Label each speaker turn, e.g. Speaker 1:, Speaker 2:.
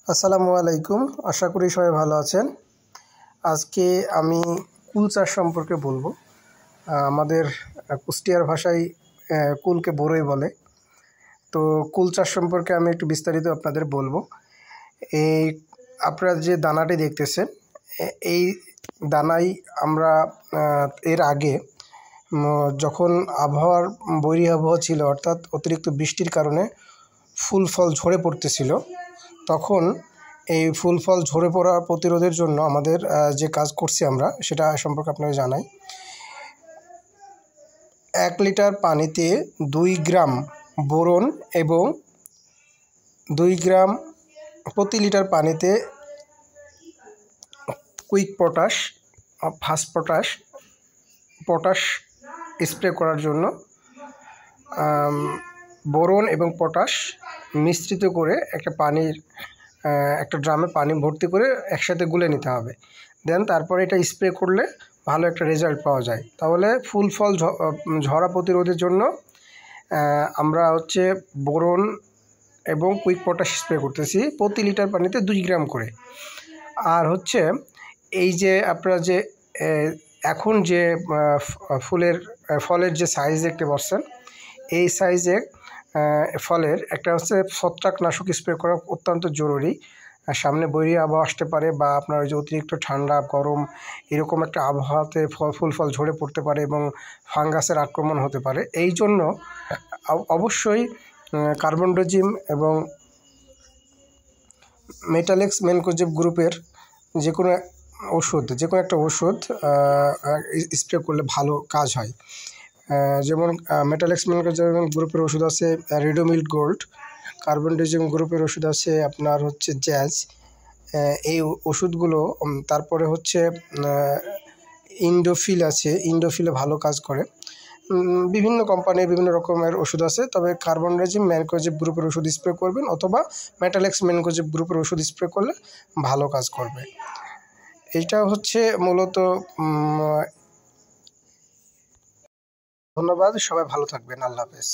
Speaker 1: আসসালামু আলাইকুম। আশা করি সবাই ভালো আছেন। আজকে আমি কুল চাষ সম্পর্কে বলবো। আমাদের কুষ্টিয়ার ভাষায় কুলকে বরই বলে। তো কুল চাষ সম্পর্কে আমি একটু বিস্তারিত আপনাদের বলবো। এই আপনারা যে দানাটি দেখতেছেন, এই দানাই আমরা এর আগে যখন বৈরী আবহাওয়া ছিল, অর্থাৎ অতিরিক্ত বৃষ্টির কারণে ফুল ফল ঝরে পড়তেছিল, তখন এই ফুল ফল ঝরে পড়া প্রতিরোধের জন্য আমাদের যে কাজ করছি আমরা, সেটা সম্পর্কে আপনাকে জানাই। 1 লিটার পানিতে 2 গ্রাম বোরন এবং 2 গ্রাম প্রতি লিটার পানিতে quick potash, fast potash spray করার জন্য বোরন এবং পটাশ মিশ্রিত করে একটা ড্রামে পানি ভর্তি করে একসাথে গুলে নিতে হবে। দেন তারপরে এটা স্প্রে করলে ভালো একটা রেজাল্ট পাওয়া যায়। তাহলে ফুল ফল ঝরা প্রতিরোধের জন্য আমরা বোরন এবং কুইক পটাশ স্প্রে করতেছি প্রতি লিটার পানিতে 2 গ্রাম করে। আর এই যে আপনারা যে এখন যে ফলের যে সাইজ দেখতে পাচ্ছেন, এই সাইজে ফলের একটা ছত্রাকনাশক স্প্রে করা অত্যন্ত জরুরি। সামনে বৈরী আবহাওয়া আসতে পারে, বা আপনার ওই যে অতিরিক্ত ঠান্ডা গরম এরকম একটা আবহাওয়াতে ফুল ফল ঝরে পড়তে পারে এবং ফাঙ্গাসের আক্রমণ হতে পারে। এই জন্য অবশ্যই কার্বনডাজিম এবং মেটালেক্স ম্যানকোজেব গ্রুপের যে কোনো একটা ওষুধ স্প্রে করলে ভালো কাজ হয়। যেমন মেটালেক্স ম্যানকোজেব গ্রুপের ওষুধ আছে রিডোমিল গোল্ড, কার্বনডাজিম গ্রুপের ওষুধ আছে আপনার জ্যাজ। এই ওষুধগুলো, তারপরে ইন্ডোফিল আছে, ইন্ডোফিলে ভালো কাজ করে। বিভিন্ন কোম্পানির বিভিন্ন রকমের ওষুধ আছে, তবে কার্বনডাজিম ম্যানকোজেব গ্রুপের ওষুধ স্প্রে করবেন, অথবা মেটালেক্স ম্যানকোজেব গ্রুপের ওষুধ স্প্রে করলে ভালো কাজ করবে। এইটা মূলত। ধন্যবাদ, সবাই ভালো থাকবেন। আল্লাহ হাফেজ।